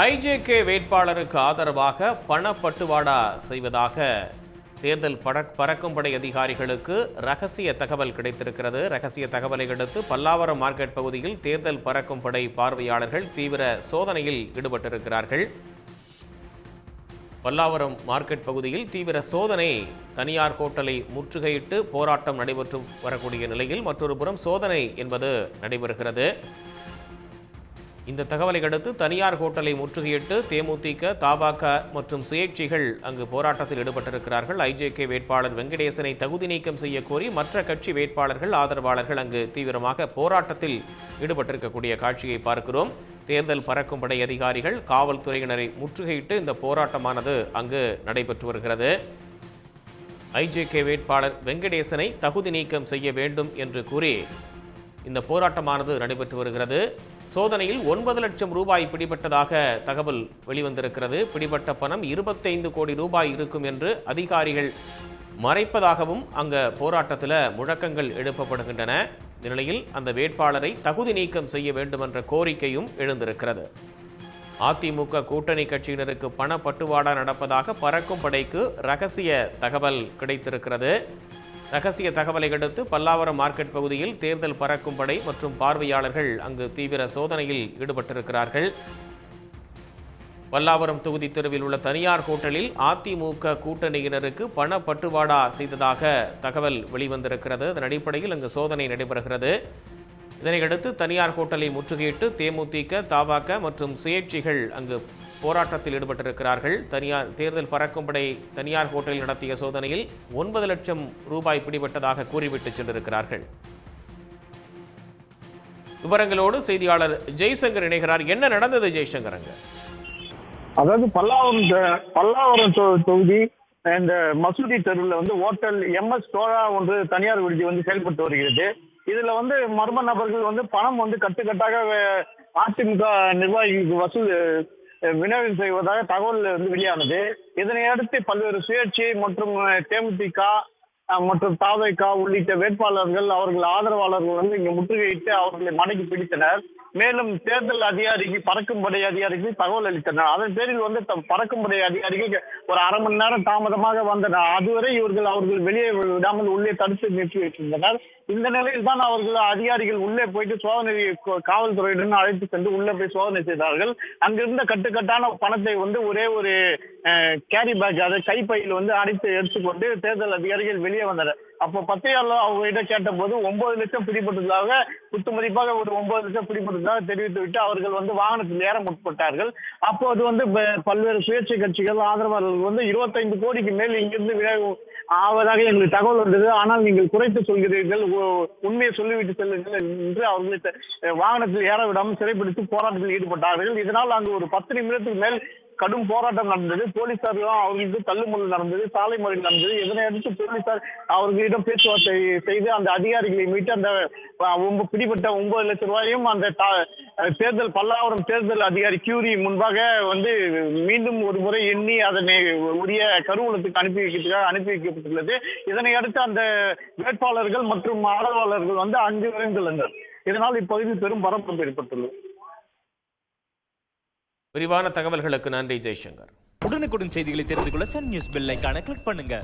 IJK வேட்பாளருக்கு ஆதரவாக பணப்பட்டுவாடா செய்வதாக தேர்தல் பறக்கும் படை அதிகாரிகளுக்கு ரகசிய தகவல் கிடைத்திருக்கிறது. ரகசிய தகவலை அடுத்து பல்லாவரம் மார்க்கெட் பகுதியில் தேர்தல் பறக்கும் படை பார்வையாளர்கள் தீவிர சோதனையில் ஈடுபட்டிருக்கிறார்கள். பல்லாவரம் மார்க்கெட் பகுதியில் தீவிர சோதனை, தனியார் ஹோட்டலை முற்றுகையிட்டு போராட்டம் நடைபெற்று வரக்கூடிய நிலையில் மற்றொரு புறம் சோதனை என்பது நடைபெறுகிறது. இந்த தகவலை அடுத்து தனியார் ஹோட்டலை முற்றுகையிட்டு தேமுதிக, தபாக மற்றும் சுயேட்சைகள் அங்கு போராட்டத்தில் ஈடுபட்டிருக்கிறார்கள். ஐஜேகே வேட்பாளர் வெங்கடேசனை தகுதி நீக்கம் செய்ய கோரி மற்ற கட்சி வேட்பாளர்கள், ஆதரவாளர்கள் அங்கு தீவிரமாக போராட்டத்தில் ஈடுபட்டிருக்கக்கூடிய காட்சியை பார்க்கிறோம். தேர்தல் பறக்கும் படை அதிகாரிகள் காவல்துறையினரை முற்றுகையிட்டு இந்த போராட்டமானது அங்கு நடைபெற்று வருகிறது. ஐஜேகே வேட்பாளர் வெங்கடேசனை தகுதி நீக்கம் செய்ய வேண்டும் என்று கூறி இந்த போராட்டமானது நடைபெற்று வருகிறது. சோதனையில் 9 லட்சம் ரூபாய் பிடிபட்டதாக தகவல் வெளிவந்திருக்கிறது. பிடிபட்ட பணம் 25 கோடி ரூபாய் இருக்கும் என்று அதிகாரிகள் மறைப்பதாகவும் அங்க போராட்டத்தில் முழக்கங்கள் எழுப்பப்படுகின்றன. இந்த நிலையில் அந்த வேட்பாளரை தகுதி நீக்கம் செய்ய வேண்டும் என்ற கோரிக்கையும் எழுந்திருக்கிறது. அதிமுக கூட்டணி கட்சியினருக்கு பணப்பட்டுவாடா நடப்பதாக பறக்கும் படைக்கு ரகசிய தகவல் கிடைத்திருக்கிறது. ரகசிய தகவலை அடுத்து பல்லாவரம் மார்க்கெட் பகுதியில் தேர்தல் பறக்கும் படை மற்றும் பார்வையாளர்கள் அங்கு தீவிர சோதனையில் ஈடுபட்டிருக்கிறார்கள். பல்லாவரம் தொகுதி தெருவில் உள்ள தனியார் ஹோட்டலில் அதிமுக கூட்டணியினருக்கு பணப்பட்டுவாடா செய்ததாக தகவல் வெளிவந்திருக்கிறது. அதன் அடிப்படையில் அங்கு சோதனை நடைபெறுகிறது. இதனையடுத்து தனியார் ஹோட்டலை முற்றுகையிட்டு தேமுதிக, தபாக மற்றும் சுயேட்சைகள் அங்கு போராட்டத்தில் ஈடுபட்டிருக்கிறார்கள். தேர்தல் பறக்கும் படை தனியார் ஹோட்டலில் நடத்திய சோதனையில் 9 லட்சம் ரூபாய் பிடிபட்டதாக கூறிவிட்டு சென்றிருக்கிறார்கள். விவரங்களோடு செய்தியாளர் ஜெய்சங்கர் இணைகிறார். என்ன நடந்தது ஜெய்சங்கர்? அதாவது பல்லாவரம் தொகுதி இந்த மசூதி தெருவில் ஹோட்டல் MS சோழா ஒன்று தனியார் விடுதி செயல்பட்டு வருகிறது. இதுல மர்ம நபர்கள் பணம் கட்டுக்கட்டாக அதிமுக நிர்வாகிகளுக்கு விநியோகம் செய்வதாக தகவல் வெளியானது. இதனை அடுத்து பல்வேறு சுயேட்சை மற்றும் தேமுதிக மற்றும் தவேக உள்ளிட்ட வேட்பாளர்கள், அவர்கள் ஆதரவாளர்கள் இங்கு முற்றுகையிட்டு அவர்களை மடக்கி பிடித்தனர். மேலும் தேர்தல் அதிகாரிக்கு, பறக்கும் படை அதிகாரிக்கு தகவல் அளித்தனர். அதன் பேரில் பறக்கும் படை அதிகாரிகள் ஒரு அரை மணி நேரம் தாமதமாக வந்தனர். அதுவரை அவர்கள் வெளியே விடாமல் உள்ளே தடுத்து நிறுத்தி வைத்திருந்தனர். இந்த நிலையில் தான் அதிகாரிகள் உள்ளே போயிட்டு சோதனை, காவல்துறையுடன் அழைத்து சென்று உள்ளே போய் சோதனை செய்தார்கள். அங்கிருந்த கட்டுக்கட்டான பணத்தை ஒரே ஒரு கேரி பேக், அதாவது கைப்பையில் அடைத்து எடுத்துக்கொண்டு தேர்தல் அதிகாரிகள் வெளியே வந்தனர். அப்போ பத்திரிகையாளர் அவர்கிட்ட கேட்ட போது 9 லட்சம் பிடிபட்டதாக, குத்து மதிப்பாக ஒரு 9 லட்சம் பிடிபட்டதாக தெரிவித்துவிட்டு அவர்கள் வாகனத்தில் ஏற முற்பட்டார்கள். அப்போது பல்வேறு சுயேட்சை கட்சிகள், ஆதரவாளர்கள் 25 கோடிக்கு மேல் இங்கிருந்து ஆவதாக எங்களுக்கு தகவல் வந்தது. ஆனால் நீங்கள் குறைத்து சொல்கிறீர்கள், உண்மையை சொல்லிவிட்டு செல்லுங்கள் என்று அவர்களை வாகனத்தில் ஏற விடாமல் சிறைப்பிடித்து போராட்டத்தில் ஈடுபட்டார்கள். இதனால் அங்கு ஒரு 10 நிமிடத்துக்கு மேல் கடும் போராட்டம் நடந்தது. போலீசார்களும் அவர்களுக்கு தள்ளுமுள்ளு நடந்தது, சாலை மறியல் நடந்தது. இதனை அடுத்து போலீசார் அவர்களிடம் பேச்சுவார்த்தை செய்து அந்த அதிகாரிகளை மீட்டு அந்த பிடிப்பட்ட 9 லட்சம் ரூபாயும் அந்த தேர்தல் பல்லாவரம் தேர்தல் அதிகாரி கியூரி முன்பாக மீண்டும் ஒரு முறை எண்ணி அதனை உரிய கருவூலத்துக்கு அனுப்பி வைக்கப்பட்டுள்ளது. இதனை அடுத்து அந்த வேட்பாளர்கள் மற்றும் ஆதரவாளர்கள் அங்கு விரைந்துள்ளனர். இதனால் இப்பகுதியில் பெரும் பரபரப்பு ஏற்பட்டுள்ளது. விரிவான தகவல்களுக்கு நன்றி ஜெய்சங்கர். உடனுக்குடன் செய்திகளை தெரிந்து கொள்ள சன் நியூஸ் பெல் ஐகானை கிளிக் பண்ணுங்க.